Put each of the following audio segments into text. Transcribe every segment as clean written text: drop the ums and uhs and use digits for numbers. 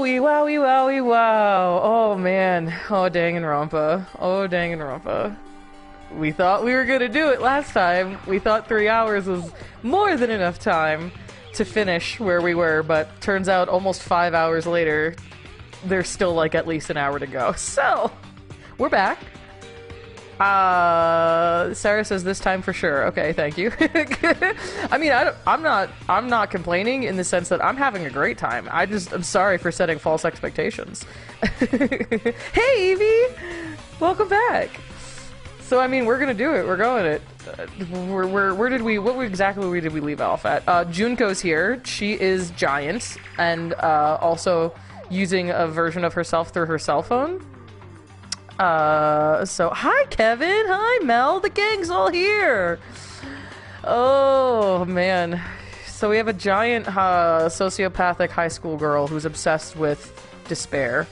Wowie, wowie, wowie, wow. Oh man. Oh Danganronpa. Oh Danganronpa. We thought we were gonna do it last time. We thought 3 hours was more than enough time to finish where we were, but turns out almost 5 hours later, there's still like at least an hour to go. So, we're back. Sarah says this time for sure. Okay, thank you. I mean, I'm not complaining in the sense that I'm having a great time. I'm sorry for setting false expectations. Hey, Evie! Welcome back! So, I mean, we're gonna do it. We're going it. What exactly did we leave off at? Junko's here. She is giant, and, also using a version of herself through her cell phone. So, hi Kevin, hi Mel, the gang's all here! Oh, man. So we have a giant, sociopathic high school girl who's obsessed with despair.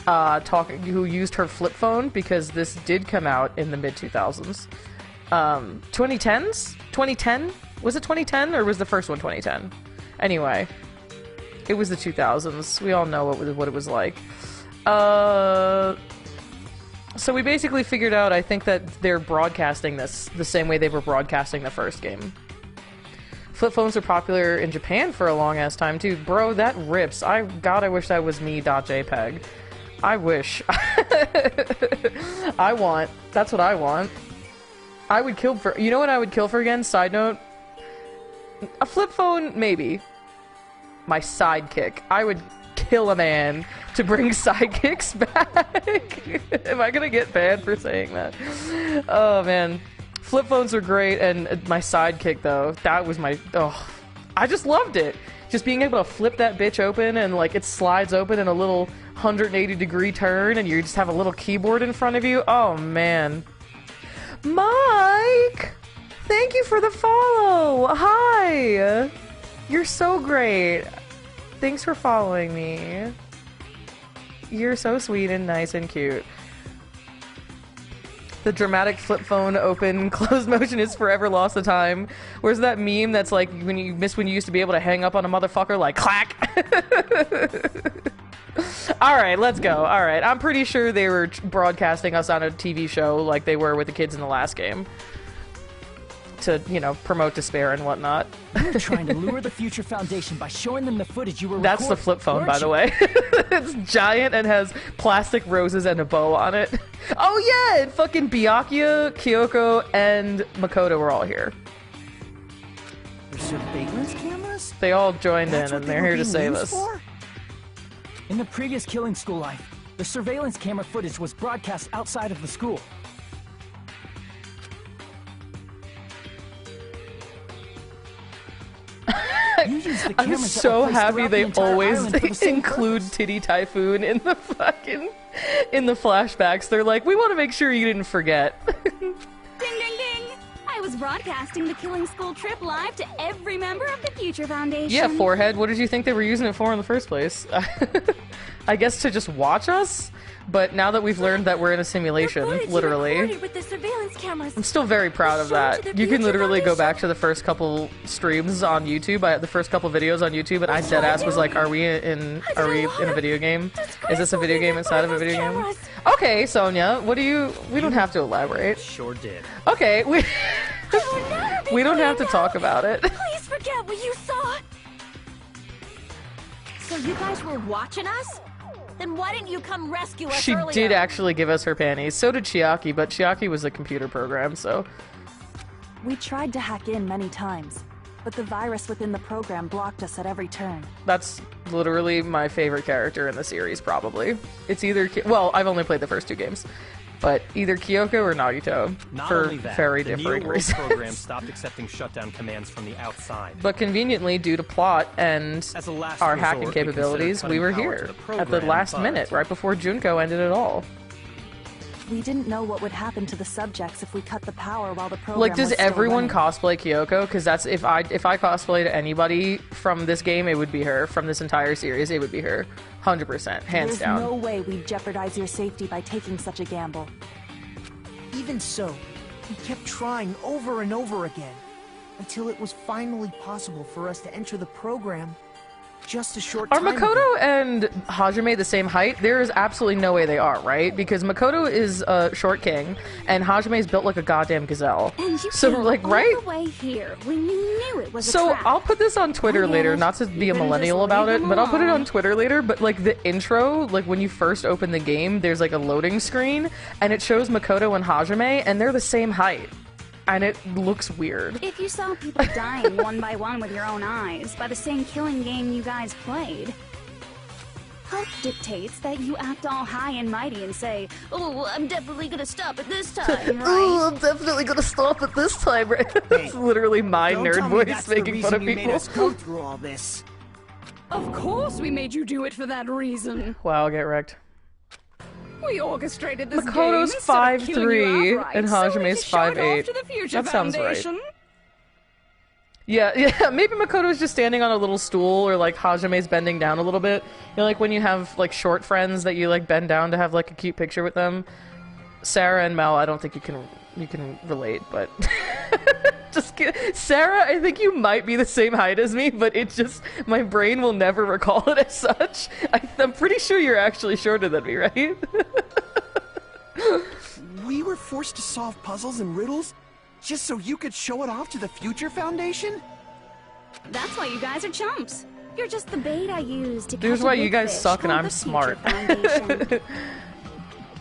Who used her flip phone, because this did come out in the mid-2000s. 2010s? 2010? Was it 2010, or was the first one 2010? Anyway. It was the 2000s. We all know what it was like. So we basically figured out, I think, that they're broadcasting this the same way they were broadcasting the first game. Flip phones are popular in Japan for a long-ass time, too. Bro, that rips. God, I wish that was me.jpg. I wish. That's what I want. I would kill for... You know what I would kill for again? Side note? A flip phone, maybe. My sidekick. I would kill a man to bring sidekicks back. Am I gonna get banned for saying that? Oh man, flip phones are great, and my sidekick though, that was my I just loved it. Just being able to flip that bitch open and like it slides open in a little 180-degree turn, and you just have a little keyboard in front of you. Oh man, Mike, thank you for the follow. Hi, you're so great. Thanks for following me. You're so sweet and nice and cute. The dramatic flip phone open closed motion is forever lost of time. Where's that meme that's like when you used to be able to hang up on a motherfucker like clack? Alright, let's go. Alright, I'm pretty sure they were broadcasting us on a TV show like they were with the kids in the last game. To, you know, promote despair and whatnot. You're trying to lure the Future Foundation by showing them the footage you were recording. That's the flip phone, by the way. It's giant and has plastic roses and a bow on it. Oh yeah, and fucking Byakuya, Kyoko, and Makoto were all here. The surveillance cameras? They all joined in and they're here to save us. In the previous Killing School life, the surveillance camera footage was broadcast outside of the school. I'm so happy they always include Titty Typhoon in the flashbacks. They're like, we want to make sure you didn't forget. Ding ding ding! I was broadcasting the Killing School trip live to every member of the Future Foundation. Yeah, forehead. What did you think they were using it for in the first place? I guess to just watch us? But now that we've learned that we're in a simulation, literally, with the surveillance cameras. I'm still very proud of that. You can literally go back to the first couple streams on YouTube, the first couple videos on YouTube, and I deadass was like, are we in a video game? Is this a video game inside of a video game? Okay, Sonia, we don't have to elaborate. Sure did. Okay, we don't have to talk about it. Please forget what you saw. So you guys were watching us? Then why didn't you come rescue us earlier? She did actually give us her panties. So did Chiaki, but Chiaki was a computer program, so... We tried to hack in many times, but the virus within the program blocked us at every turn. That's literally my favorite character in the series, probably. It's either... Well, I've only played the first 2 games. But either Kyoko or Nagito, for very differing reasons. The program stopped accepting shutdown commands from the outside. But conveniently, due to plot and our hacking capabilities, we were here at the last minute, right before Junko ended it all. We didn't know what would happen to the subjects if we cut the power while the program Like, does was still everyone running. cosplay Kyoko? Because that's if I cosplayed anybody from this game, it would be her. From this entire series, it would be her. 100%, hands down. There's no way we'd jeopardize your safety by taking such a gamble. Even so, we kept trying over and over again, until it was finally possible for us to enter the program just a short Are time Makoto ago. and Hajime the same height? There is absolutely no way they are, right? Because Makoto is a short king, and Hajime is built like a goddamn gazelle. And you So, came like, all right? the way here when you knew it was a So trap. I'll put this on Twitter I get later, it. not to be You a couldn't millennial just about leave it, them but I'll put it on alone. Twitter later. But like the intro, like when you first open the game, there's like a loading screen, and it shows Makoto and Hajime, and they're the same height, and it looks weird. If you saw people dying one by one with your own eyes by the same killing game you guys played, hope dictates that you act all high and mighty and say, "Oh, I'm definitely gonna stop it this time, right?" I'm definitely gonna stop it this time, right? That's literally my Don't nerd tell me voice that's the making fun reason of you made people. us go through all this. Of course we made you do it for that reason. Wow, get wrecked. We orchestrated this Makoto's game instead of killing you 5'3" outright, and so we Hajime's just show it 5'8". off to the Future That sounds right. Foundation. Yeah, maybe Makoto's just standing on a little stool, or like Hajime's bending down a little bit. You know, like when you have like short friends that you like bend down to have like a cute picture with them. Sarah and Mel, I don't think you can relate, but just Sarah, I think you might be the same height as me, but it just my brain will never recall it as such. I'm pretty sure you're actually shorter than me, right? We were forced to solve puzzles and riddles just so you could show it off to the Future Foundation? That's why you guys are chumps. You're just the bait I use to Here's catch a why you big guys fish suck and called I'm the Future smart. Foundation.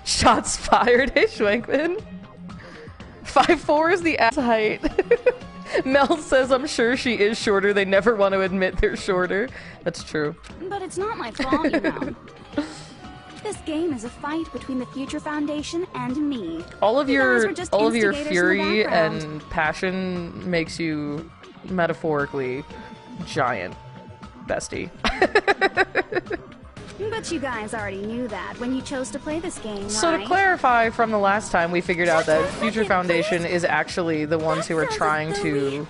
Shots fired, hey Schwenkman. 5'4" is the ass height. Mel says, I'm sure she is shorter. They never want to admit they're shorter. That's true. But it's not my fault, you know. This game is a fight between the Future Foundation and me. All of You guys your were just all of your instigators in the fury background. and passion makes you metaphorically giant, bestie. But you guys already knew that when you chose to play this game, So to right? clarify from the last time, we figured out that Future Second, Foundation is actually the ones who are sounds trying to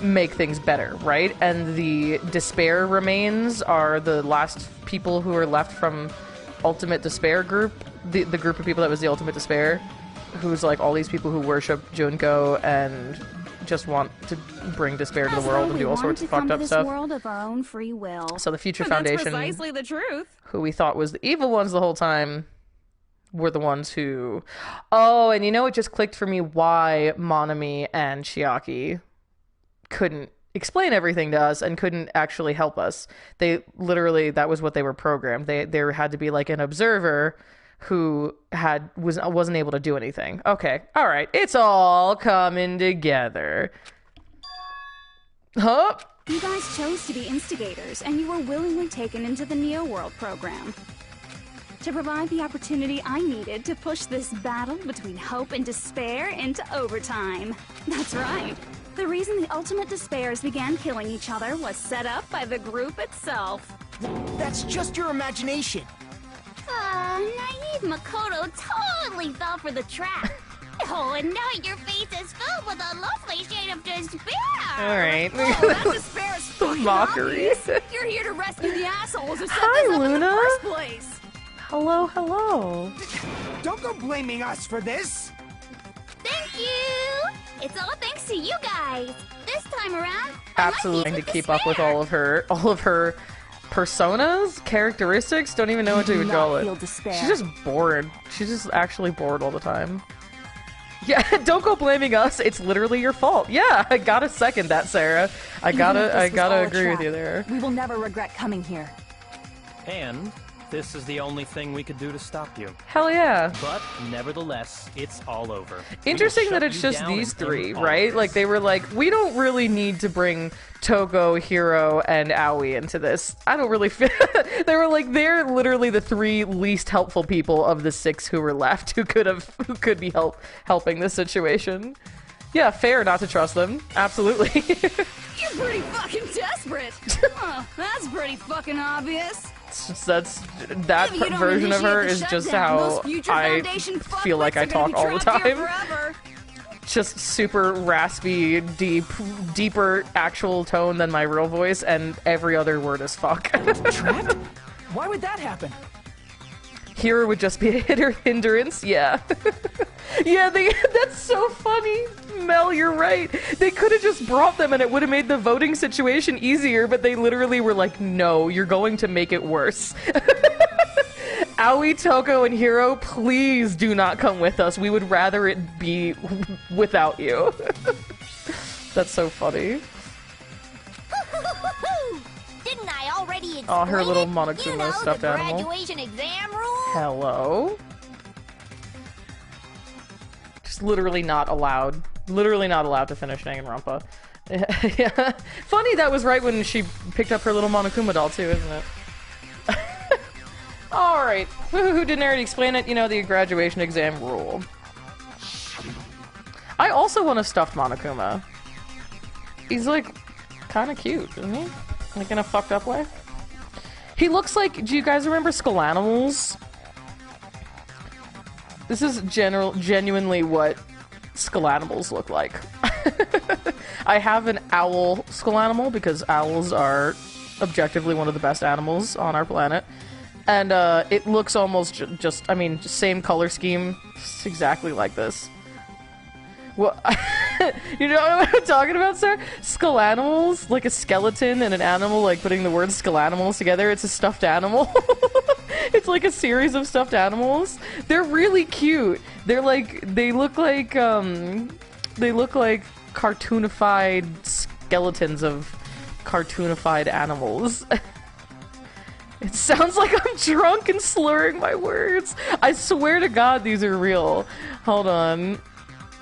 make things better, right? And the Despair remains are the last people who are left from Ultimate Despair group, the group of people that was the Ultimate Despair, who's like all these people who worship Junko and just want to bring despair to the As world though and we do all wanted sorts to of come fucked to up this stuff. world of our own free will. So the Future And that's Foundation, precisely the truth. who we thought was the evil ones the whole time, were the ones who... Oh, and you know, it just clicked for me why Monami and Chiaki couldn't explain everything to us and couldn't actually help us. They literally, that was what they were programmed. There had to be like an observer who wasn't able to do anything. Okay, all right, it's all coming together. Huh? You guys chose to be instigators, and you were willingly taken into the Neo World program to provide the opportunity I needed to push this battle between hope and despair into overtime. That's right. The reason the Ultimate Despairs began killing each other was set up by the group itself. That's just your imagination. Naive Makoto totally fell for the trap. Oh, and now your face is filled with a lovely shade of despair. All right. Oh, that despair is fucking Mockery. obvious. You're here to rescue the assholes who set Hi, this up in the Luna. first place. Hello, hello. Don't go blaming us for this. Thank you. It's all thanks to you guys. This time around, I Absolutely might trying be to keep up with despair. all of her personas, characteristics. Don't even know what to Do even not call feel it. despair. She's just bored. She's just actually bored all the time. Yeah, don't go blaming us. It's literally your fault. Yeah, I gotta second that, Sarah. I Even if gotta this was all a agree with trap, you there. We will never regret coming here. And this is the only thing we could do to stop you. Hell yeah. But nevertheless, it's all over. We Interesting will that shut it's you just down these and end three, all right? this. Like they were like, we don't really need to bring Togo, Hiro, and Aoi into this. I don't really feel. They were like, they're literally the three least helpful people of the six who were left who could be helping this situation. Yeah, fair not to trust them. Absolutely. You're pretty fucking desperate. Huh, that's pretty fucking obvious. That If you don't version of her initiate is the just shutdown, how those Future I Foundation feel like fuckwits I are gonna talk be all the trapped here time. forever. Just super raspy, deeper actual tone than my real voice, and every other word is fuck. Trapped? Why would that happen? Here would just be a hindrance, yeah. Yeah, that's so funny. Mel, you're right. They could have just brought them and it would have made the voting situation easier, but they literally were like, no, you're going to make it worse. Aoi, Toko, and Hiro, please do not come with us. We would rather it be without you. That's so funny. Didn't I already explain Oh, her little it? Monokuma You know, stuffed the animal. graduation exam rule? Hello? Just literally not allowed. Literally not allowed to finish Danganronpa. Yeah. Funny that was right when she picked up her little Monokuma doll too, isn't it? Alright. Who didn't already explain it? You know, the graduation exam rule. I also want a stuffed Monokuma. He's like kind of cute, isn't he? Like in a fucked up way. He looks like, do you guys remember Skull-Animals? This is genuinely what Skull-Animals look like. I have an owl Skull-Animal because owls are objectively one of the best animals on our planet. And it looks almost just, I mean, same color scheme. It's exactly like this. Well, you know what I'm talking about, sir? Skull-Animals, like a skeleton and an animal, like putting the words Skull-Animals together. It's a stuffed animal. It's like a series of stuffed animals. They're really cute. They're like, they look like cartoonified skeletons of cartoonified animals. It sounds like I'm drunk and slurring my words. I swear to God these are real. Hold on.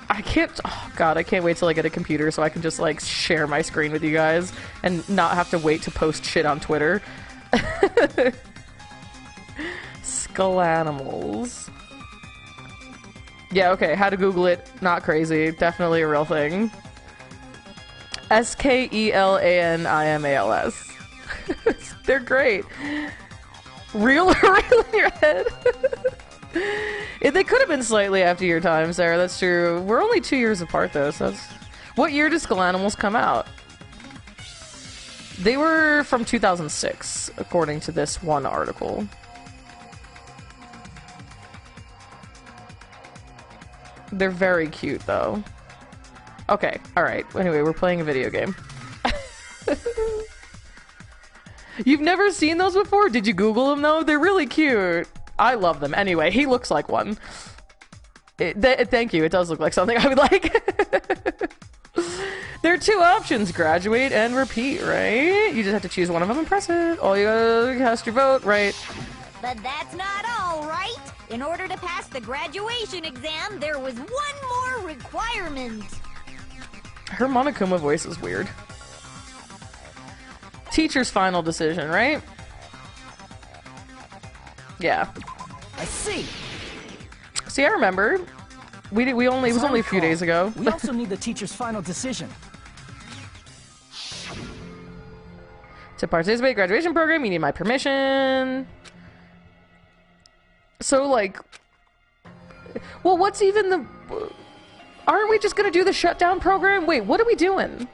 I can't, oh god, I can't wait till I get a computer so I can just like share my screen with you guys and not have to wait to post shit on Twitter. Skull-Animals. Yeah, okay, how to Google it. Not crazy. Definitely a real thing. Skulanimals. They're great. Real in your head. They could have been slightly after your time, Sarah. That's true. We're only 2 years apart, though. So that's... What year did Skull-Animals come out? They were from 2006, according to this one article. They're very cute, though. Okay, alright. Anyway, we're playing a video game. You've never seen those before? Did you Google them, though? They're really cute. I love them. Anyway, he looks like one. Thank you. It does look like something I would like. There are two options, graduate and repeat, right? You just have to choose one of them and press it. All you gotta cast your vote, right? But that's not all, right? In order to pass the graduation exam, there was one more requirement. Her Monokuma voice is weird. Teacher's final decision, right? Yeah. I see. See, I remember. It was only a few days ago. We also need the teacher's final decision. To participate in graduation program, you need my permission. So, like... Well, what's even the... Aren't we just gonna do the shutdown program? Wait, what are we doing?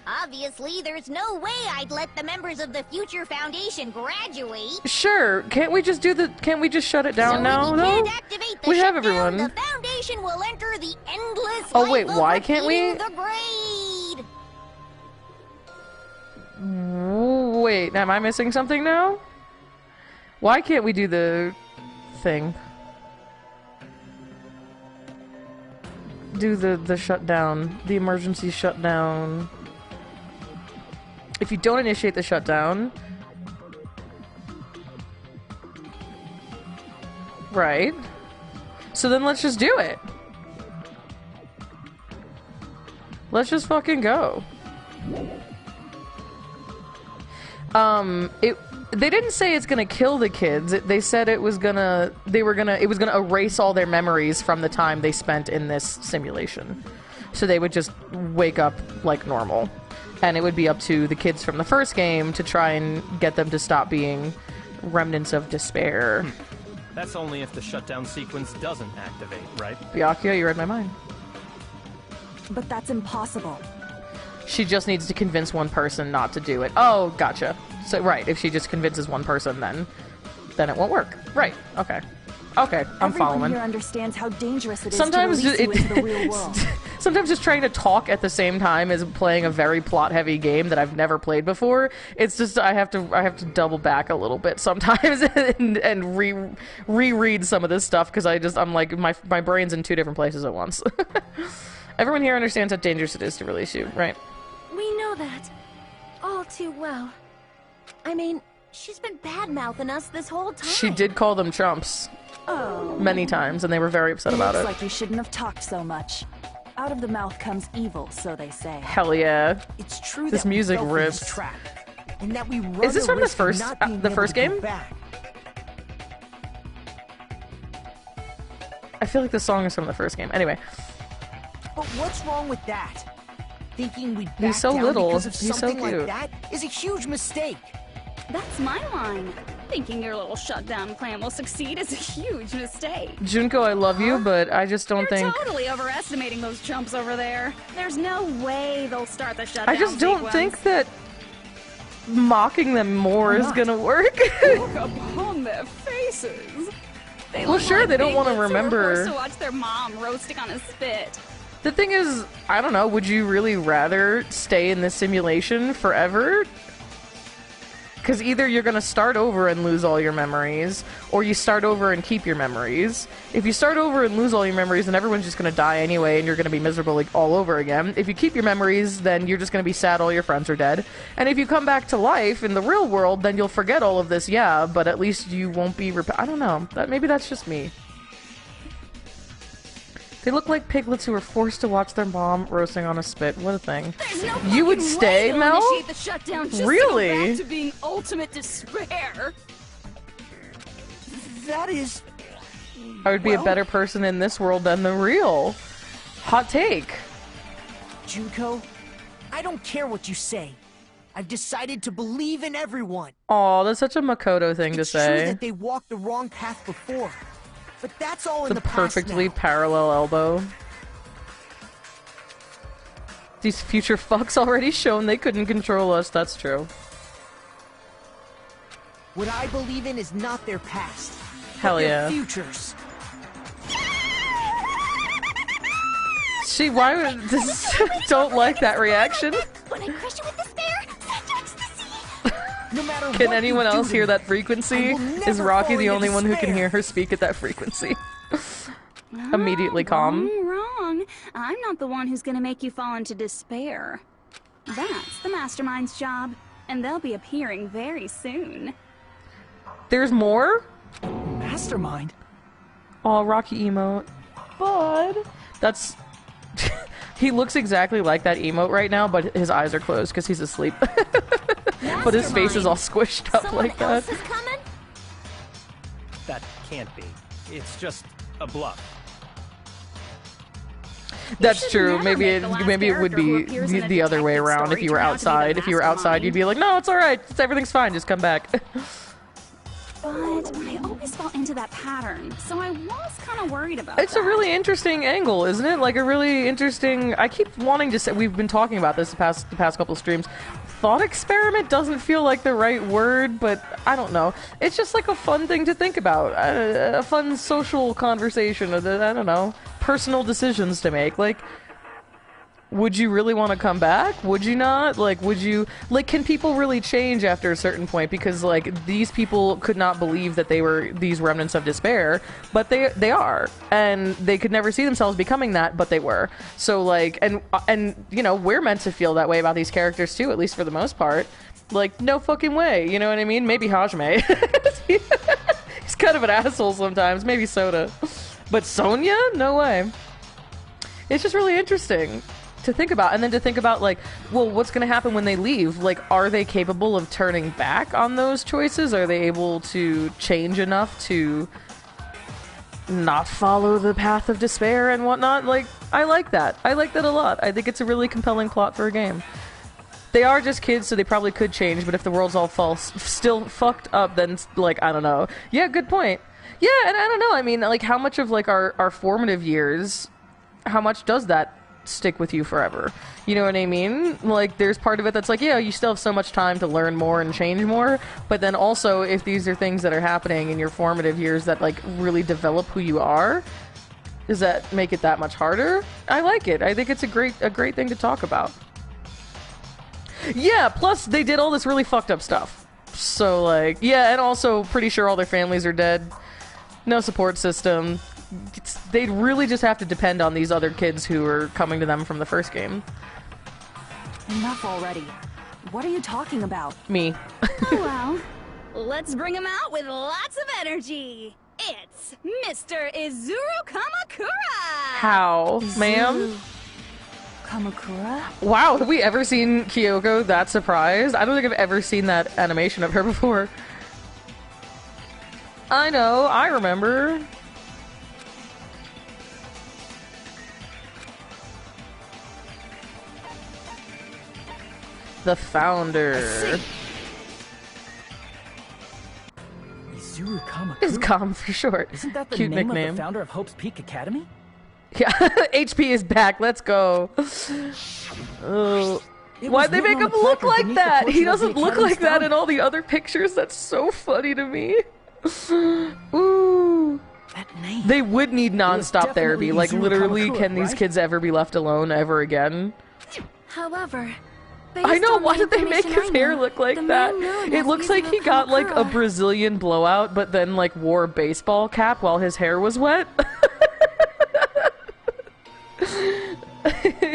Obviously, there's no way I'd let the members of the Future Foundation graduate. Sure, can't we just shut it down So now, if you though? can't activate the We have shutdown, everyone. The Foundation will enter the endless Oh, wait, life of why can't we? repeating the grade. Wait, am I missing something now? Why can't we do the thing? Do the shutdown. The emergency shutdown. If you don't initiate the shutdown... Right. So then let's just do it. Let's just fucking go. They didn't say it's gonna kill the kids. They said it was gonna erase all their memories from the time they spent in this simulation. So they would just wake up like normal. And it would be up to the kids from the first game to try and get them to stop being remnants of despair. That's only if the shutdown sequence doesn't activate, right? Byakuya, you read my mind. But that's impossible. She just needs to convince one person not to do it. Oh, gotcha. So, right, if she just convinces one person, then it won't work. Right, okay. Okay, I'm Everyone following. here understands how dangerous it is Sometimes to release you into the real world. sometimes just trying to talk at the same time as playing a very plot-heavy game that I've never played before. It's just I have to double back a little bit sometimes and reread some of this stuff because I'm like my brain's in two different places at once. Everyone here understands how dangerous it is to release you, right? We know that all too well. I mean, she's been bad-mouthing us this whole time. She did call them chumps. Oh. Many times, and they were very upset about it. Looks like you shouldn't have talked so much. Out of the mouth comes evil, so they say. Hell yeah. It's true This that music we fell for rips. this trap, and that we run Is this the from the risk of first not being the able first to go game? back. I feel like the song is from the first game. Anyway, But what's wrong with that? Thinking we'd back He's so down little. because of He's so something cute. like that is a huge mistake. That's my line. Thinking your little shutdown plan will succeed is a huge mistake. Junko, I love you, but I just don't You're think. totally overestimating those chumps over there. There's no way they'll start the shutdown I just don't sequence. think that mocking them more is gonna work. Look upon their faces. They Well, look sure, like they don't wanna piglets who were remember- forced to watch their mom roasting on a spit. The thing is, I don't know, would you really rather stay in this simulation forever? Because either you're gonna start over and lose all your memories, or you start over and keep your memories. If you start over and lose all your memories, then everyone's just gonna die anyway, and you're gonna be miserable like all over again. If you keep your memories, then you're just gonna be sad all your friends are dead. And if you come back to life in the real world, then you'll forget all of this, yeah, but at least you won't be I don't know. Maybe that's just me. They look like piglets who were forced to watch their mom roasting on a spit. What a thing. There's no You would fucking stay, way you'll Mel? initiate the shutdown just Really? to go back to being ultimate despair. That is... I would be a Well- better person in this world than the real. Hot take. Junko, I don't care what you say. I've decided to believe in everyone. Aw, that's such a Makoto thing to It's true say. that they walked the wrong path before, but that's all in The the past perfectly now. parallel elbow. These future fucks already shown they couldn't control us, that's true. What I believe in is not their past, Hell but yeah. their futures. Why would this don't like that reaction? When I crush you with despair, such ecstasy. No matter Can what anyone you do else to hear me, that frequency? I will Is never Rocky fall the into only one who can despair. hear her speak at that frequency? Immediately calm. Wrong. I'm not the one who's gonna make you fall into despair. That's the mastermind's job, and they'll be appearing very soon. There's more? Mastermind? Aw, Rocky emote. Bud. That's... He looks exactly like that emote right now, but his eyes are closed because he's asleep. But his face is all squished up Someone like that. else is coming? That can't be. It's just a bluff. That's should true. never Maybe make the last maybe it would character who be appears in a the other way detective around if story you were turn out to be the outside. If you were outside, you'd be like, no, it's alright. Everything's fine. Just come back. But I always fall into that pattern, so I was kind of worried about It's that. a really interesting angle, isn't it? Like a really interesting... I keep wanting to say... We've been talking about this the past couple of streams. Thought experiment doesn't feel like the right word, but I don't know. It's just like a fun thing to think about. A fun social conversation. I don't know. Personal decisions to make. Like... Would you really want to come back? Would you not? Like, would you... Like, can people really change after a certain point? Because, like, these people could not believe that they were these remnants of despair, but they are. And they could never see themselves becoming that, but they were. So, like, and you know, we're meant to feel that way about these characters, too, at least for the most part. Like, no fucking way, you know what I mean? Maybe Hajime. He's kind of an asshole sometimes. Maybe Soda. But Sonya? No way. It's just really interesting to think about, and then to think about, like, well, what's going to happen when they leave? Like, are they capable of turning back on those choices? Are they able to change enough to not follow the path of despair and whatnot? Like, I like that. I like that a lot. I think it's a really compelling plot for a game. They are just kids, so they probably could change, but if the world's all still fucked up, then, like, I don't know. Yeah, good point. Yeah, and I don't know. I mean, like, how much of, like, our formative years, how much does that stick with you forever. You know what I mean? Like, there's part of it that's like, yeah, you still have so much time to learn more and change more, but then also, if these are things that are happening in your formative years that, like, really develop who you are, does that make it that much harder? I like it. I think it's a great thing to talk about. Yeah, plus they did all this really fucked up stuff. So, like, yeah, and also pretty sure all their families are dead. No support system. They'd really just have to depend on these other kids who are coming to them from the first game. Enough already. What are you talking about? Me. Oh well, let's bring him out with lots of energy. It's Mr. Izuru Kamakura! How, ma'am? Kamakura? Wow, have we ever seen Kyoko that surprised? I don't think I've ever seen that animation of her before. I know, I remember. The founder. Izuru Kamakura? Is Kam for short. Isn't that the Cute name nickname. of the founder of Hope's Peak Academy? Yeah, HP is back. Let's go. Why'd they make him look like that? He doesn't look like that in all the other pictures. That's so funny to me. Ooh. That name. They would need non-stop therapy. Like, Izuru literally, Kamakura, can these right? kids ever be left alone ever again? However, I know, why did they make his hair look like that? It looks like he got, like, a Brazilian blowout, but then, like, wore a baseball cap while his hair was wet.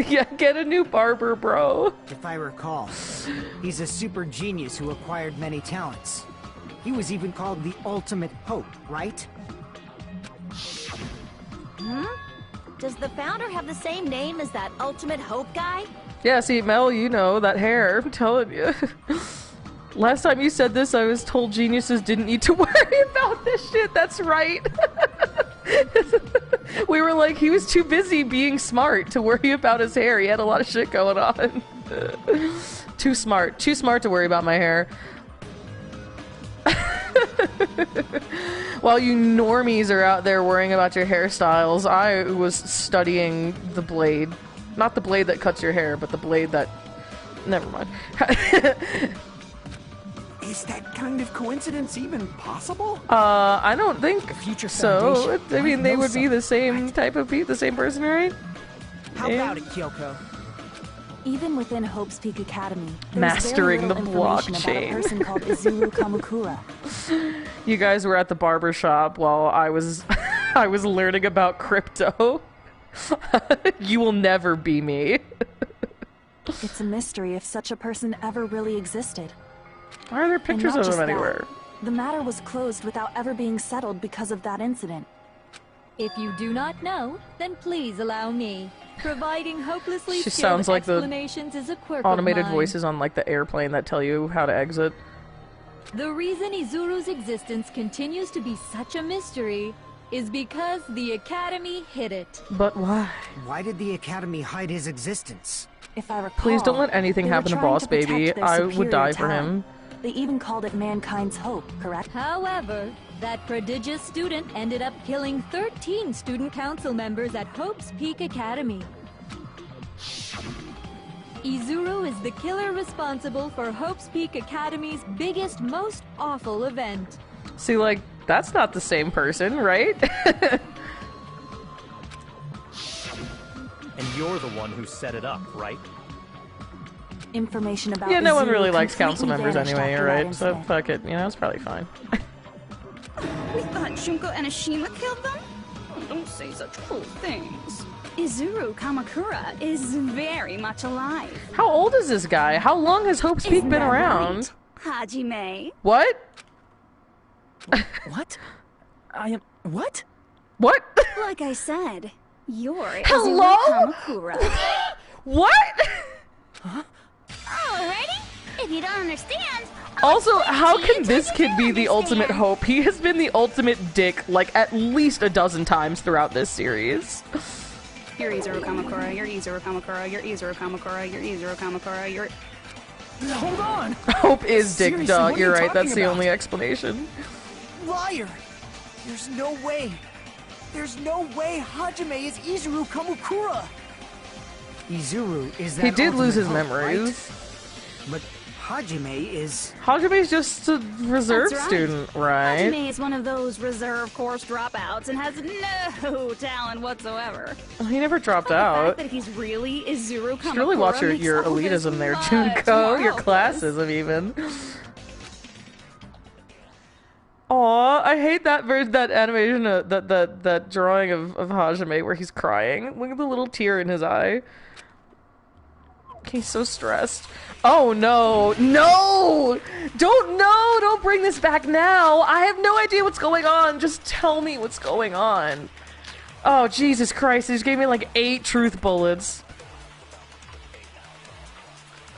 Yeah, get a new barber, bro. If I recall, he's a super genius who acquired many talents. He was even called the Ultimate Hope, right? Does the founder have the same name as that Ultimate Hope guy? Yeah, see, Mel, you know, that hair, I'm telling you. Last time you said this, I was told geniuses didn't need to worry about this shit. That's right. We were like, he was too busy being smart to worry about his hair. He had a lot of shit going on. Too smart to worry about my hair. While you normies are out there worrying about your hairstyles, I was studying the blade. Not the blade that cuts your hair, but the blade that... Never mind. Is that kind of coincidence even possible? I don't think Future so. Foundation I mean, might they know would be the something, same type of the same person, right? How about it, Kyoko? Even within Hope's Peak Academy, there's Mastering very the little information about a blockchain. person called Izuru Kamakura. You guys were at the barber shop while I was I was learning about crypto. You will never be me. It's a mystery if such a person ever really existed. Why are there And pictures not of just him that, anywhere? the matter was closed without ever being settled because of that incident. If you do not know, then please allow me. Providing hopelessly She skilled sounds like the explanations is a quirk automated of mine. voices on like the airplane that tell you how to exit. The reason Izuru's existence continues to be such a mystery is because the Academy hid it. But why? Why did the Academy hide his existence? If I recall, Please don't let anything they were happen to trying Boss protect Baby. their I would superior die for talent. him. They even called it mankind's hope, correct? However, that prodigious student ended up killing 13 student council members at Hope's Peak Academy. Izuru is the killer responsible for Hope's Peak Academy's biggest, most awful event. See, like, that's not the same person, right? And you're the one who set it up, right? Information about Yeah, no one Izuru really likes council completely members vanished anyway, after right? that So incident. fuck it, you know, it's probably fine. We thought Junko and Ashima killed them? Oh, don't say such cruel things. Izuru Kamakura is very much alive. How old is this guy? How long has Hope's Peak Isn't been that around? right, Hajime? What? What? I am... What? What? Like I said, you're Hello? Izuru Kamakura. What? Alrighty? If you don't understand, Also, how to you can to this you kid to be the ultimate understand. Hope? He has been the ultimate dick, like, at least a dozen times throughout this series. You're Izuru Kamakura, you're Izuru Kamakura, you're Izuru Kamakura, you're Izuru Kamakura, you're... Hold on! Hope is dick, Seriously, duh. what are You're you right, that's talking the about? only explanation. Liar! There's no way! There's no way Hajime is Izuru Kamakura! Izuru is that He did lose his ultimate hope, memories. right? But Hajime is... Hajime's just a reserve That's right. student, right? Hajime is one of those reserve course dropouts and has no talent whatsoever. He never dropped The out. fact that he's really Izuru Kamakura You should really watch your makes all this elitism there, much Junko. more Your hopeless. classism, even. Aw, I hate that that animation, that drawing of Hajime where he's crying. Look at the little tear in his eye. He's so stressed. Oh no, no! Don't bring this back now! I have no idea what's going on! Just tell me what's going on. Oh, Jesus Christ, they just gave me like 8 truth bullets.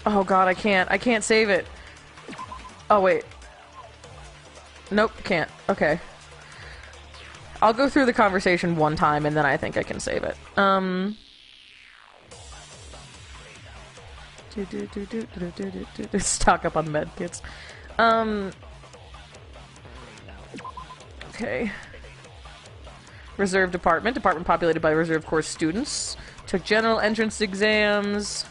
Oh god, I can't save it. Oh wait. Nope, can't. Okay. I'll go through the conversation one time and then I think I can save it. Stock up on medkits. Okay. Reserve department. Department populated by reserve course students. Took general entrance exams.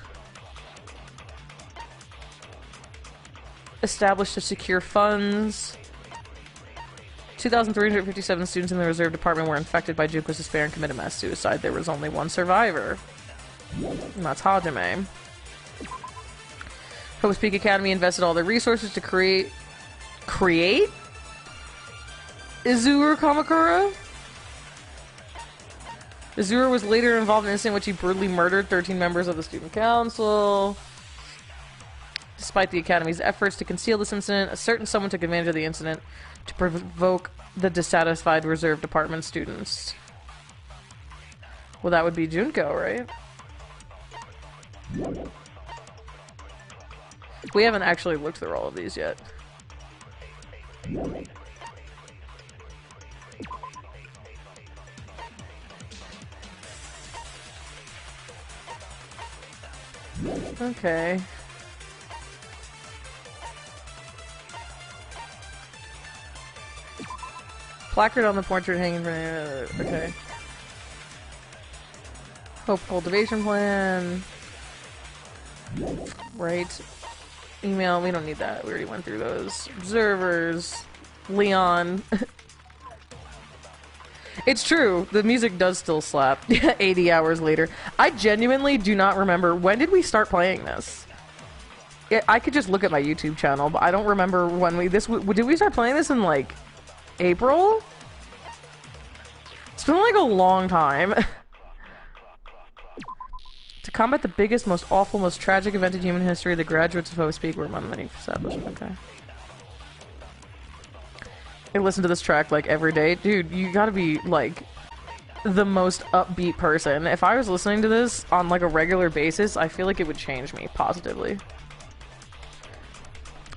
Established to secure funds. 2,357 students in the reserve department were infected by Junko's despair and committed mass suicide. There was only one survivor. And that's Hajime. Hope's Peak Academy invested all their resources to create Izuru Kamakura? Izuru was later involved in an incident in which he brutally murdered 13 members of the student council. Despite the Academy's efforts to conceal this incident, a certain someone took advantage of the incident to provoke the dissatisfied reserve department students. Well, that would be Junko, right? We haven't actually looked through all of these yet. Okay. Placard on the portrait hanging from okay. Hope cultivation plan. Right. Email, we don't need that. We already went through those. Observers. Leon. It's true. The music does still slap. 80 hours later. I genuinely do not remember. When did we start playing this? I could just look at my YouTube channel, but I don't remember when we... Did we start playing this in, like, April? It's been, like, a long time. To combat the biggest, most awful, most tragic event in human history, the graduates of Hope's Peak were among many established. Okay. I listen to this track, like, every day. Dude, you gotta be, like, the most upbeat person. If I was listening to this on, like, a regular basis, I feel like it would change me positively.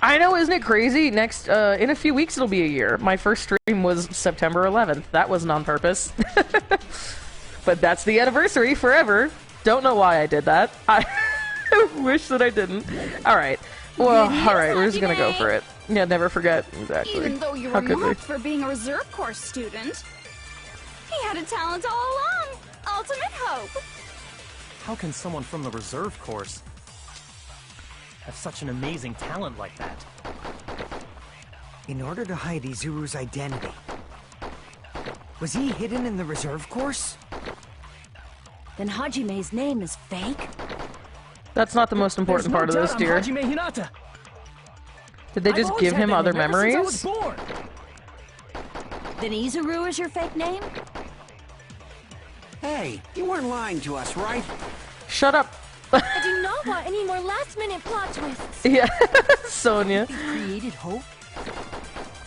I know, isn't it crazy? Next, in a few weeks it'll be a year. My first stream was September 11th. That wasn't on purpose. But that's the anniversary forever. Don't know why I did that. I wish that I didn't. Alright. Well, alright, we're just gonna go for it. Yeah, never forget. Exactly. Even though you were marked for being a reserve course student, he had a talent all along. Ultimate hope. How can someone from the reserve course have such an amazing talent like that? In order to hide Izuru's identity, was he hidden in the reserve course? Then Hajime's name is fake? That's not the most important part of this, dear. Hajime Hinata. Did they just give him other memories? Then Izuru is your fake name? Hey, you weren't lying to us, right? Shut up. I do not want any more last-minute plot twists. Yeah, Sonia. They created Hope?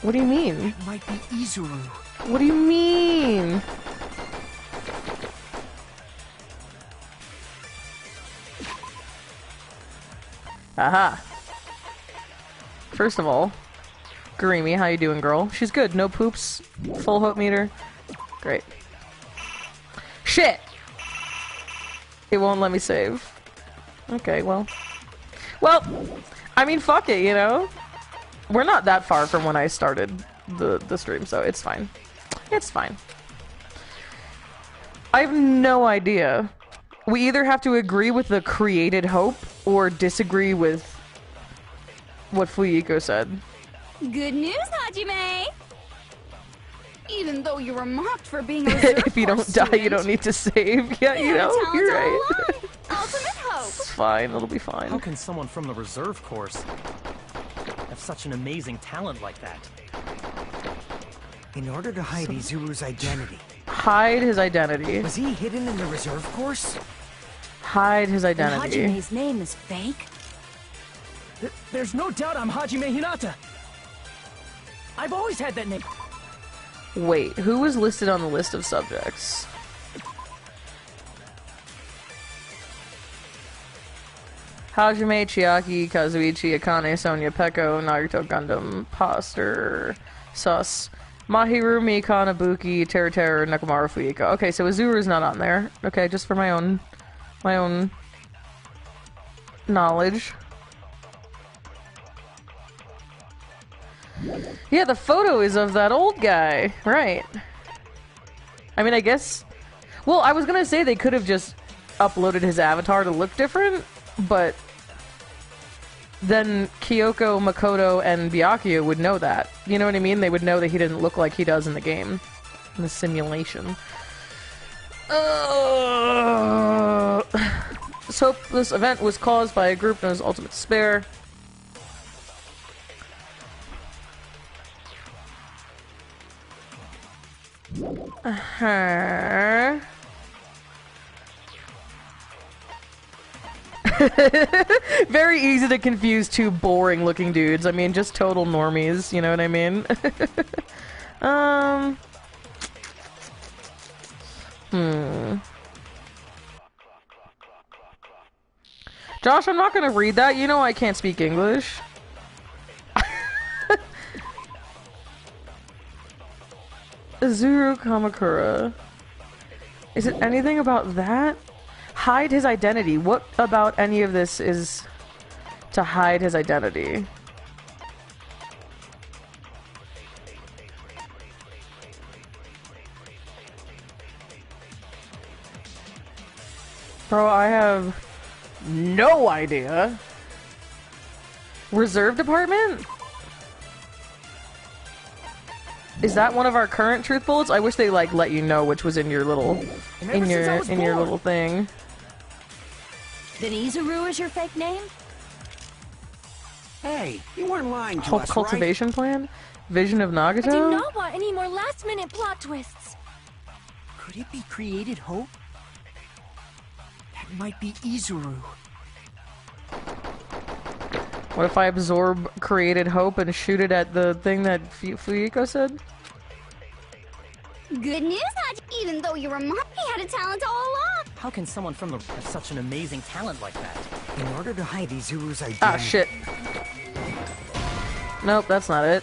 What do you mean? It might be Izuru. What do you mean? Aha. First of all, Garimi, how you doing, girl? She's good. No poops. Full hope meter. Great. Shit! It won't let me save. Okay, well. Well, I mean, fuck it, you know? We're not that far from when I started the stream, so it's fine. It's fine. I have no idea we either have to agree with the created hope or disagree with what Fuyiko said. Good news, Hajime! Even though you were mocked for being a reserve If you don't Corps die, student, you don't need to save. Yeah, you know, talent you're all right. along. Ultimate hope! It's fine, it'll be fine. How can someone from the reserve course have such an amazing talent like that? In order to hide Izuru's identity. Hide his identity. Was he hidden in the reserve course? Hide his And identity. Hajime's name is fake? There's no doubt I'm Hajime Hinata. I've always had that name. Wait, who was listed on the list of subjects? Hajime, Chiaki, Kazuichi, Akane, Sonia, Peko, Naruto, Gundam, Poster, Sus, Mahiru, Mika, Nabuki, Teru, Nekomaru, Fuyiko. Okay, so Izuru's not on there. Okay, just for my own knowledge. Yeah, the photo is of that old guy. Right. I mean, I guess... Well, I was gonna say they could have just uploaded his avatar to look different, but... then Kyoko, Makoto, and Byakuya would know that. You know what I mean? They would know that he didn't look like he does in the game. In the simulation. So this event was caused by a group known as Ultimate Despair. Very easy to confuse two boring looking dudes. I mean, just total normies, you know what I mean? Josh, I'm not gonna read that. You know I can't speak English. Izuru Kamakura. Is it anything about that? Hide his identity. What about any of this is to hide his identity? Bro, I have no idea. Reserve department? Is that one of our current truth bullets? I wish they like let you know which was in your little in your little thing. Then Izuru is your fake name? Hey, you weren't lying to Hope us, cultivation plan? Vision of I do Nagato? not want any more last-minute plot twists. Could it be created hope? That might be Izuru. What if I absorb created hope and shoot it at the thing that Fuyiko said? Good news, Haji. Even though you were mocked, he had a talent all along. How can someone from the have such an amazing talent like that? In order to hide Izuru's identity. Ah, shit. Nope, that's not it.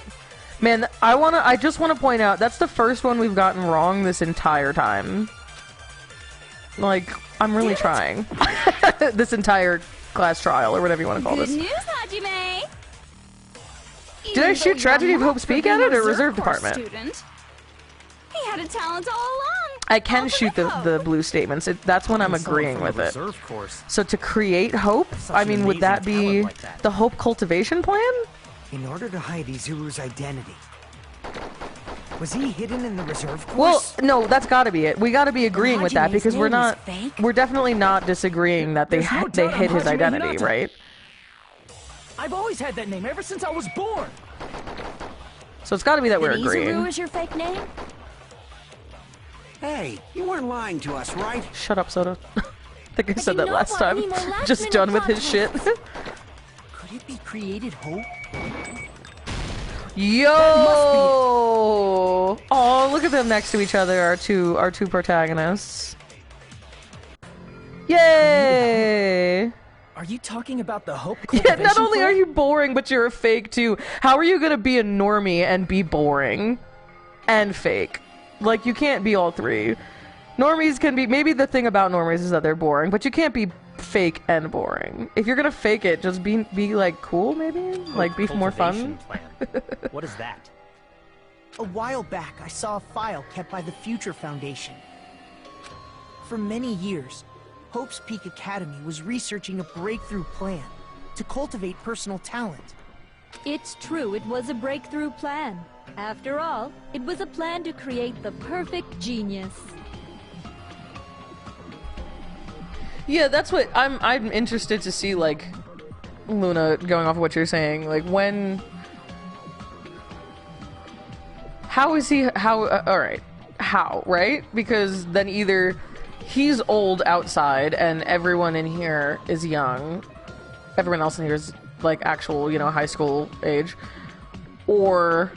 Man, I just wanna point out, that's the first one we've gotten wrong this entire time. Like, I'm really trying. This entire class trial, or whatever you want to call Good this. news, Hajime. Did I shoot Tragedy of Hope Speak at it, or Reserve Department? Student. He had a talent all along. I can shoot the blue statements. That's when I'm agreeing with it. So to create hope, I mean, would that be the hope cultivation plan? In order to hide Izuru's identity. Was he hidden in the reserve course? Well, no, that's gotta be it. We gotta be agreeing with that because we're definitely not disagreeing that they hid his identity, right? I've always had that name ever since I was born. So it's gotta be that we're Then agreeing. Izuru is your fake name? Hey, you weren't lying to us, right? Shut up, Soda. I think I said that not last want time. any more last Just minute done with plot his shit. Could it be created hope? Yo! Oh, look at them next to each other, our two protagonists. Yay! Are you talking about the hope Yeah, cultivation not only plan? are you boring, but you're a fake too. How are you gonna be a normie and be boring? And fake. Like, you can't be all three. Normies can be... Maybe the thing about normies is that they're boring, but you can't be fake and boring. If you're gonna fake it, just be like, cool, maybe? Like, be more fun? What is that? A while back, I saw a file kept by the Future Foundation. For many years, Hope's Peak Academy was researching a breakthrough plan to cultivate personal talent. It's true, it was a breakthrough plan. After all, it was a plan to create the perfect genius. Yeah, that's what I'm interested to see, like, Luna, going off of what you're saying, like, when... How is he, alright, how, right? Because then either he's old outside and everyone in here is young, everyone else in here is, like, actual, you know, high school age, or...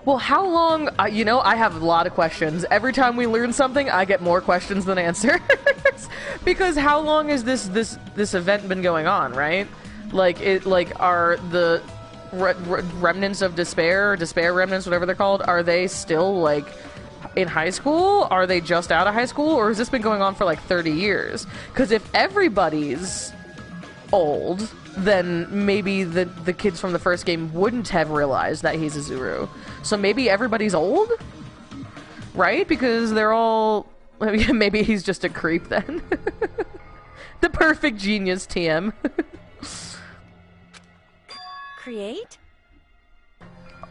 Well, how long, you know, I have a lot of questions. Every time we learn something, I get more questions than answers. Because how long has this event been going on, right? Like, are the remnants of despair remnants, whatever they're called, are they still, like, in high school? Are they just out of high school? Or has this been going on for, like, 30 years? Because if everybody's old, then maybe the kids from the first game wouldn't have realized that he's a Zuru. So maybe everybody's old? Right? Because they're all... Maybe he's just a creep then. The perfect genius, TM. Create?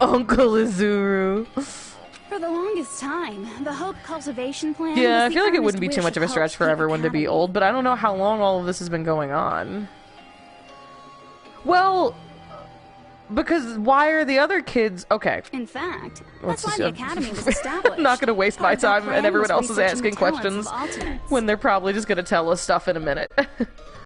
Uncle Izuru. For the longest time, the Hope cultivation plan. Yeah, I was feel the like it wouldn't be earnest too wish much of a Hope's stretch for Peak everyone to be Academy. old, but I don't know how long all of this has been going on. Well, because why are the other kids... Okay. In fact, Let's that's why just- the Academy was established. I'm not going to waste my Part of that time plan and everyone was else is researching the asking talents questions of alternates. when they're probably just going to tell us stuff in a minute.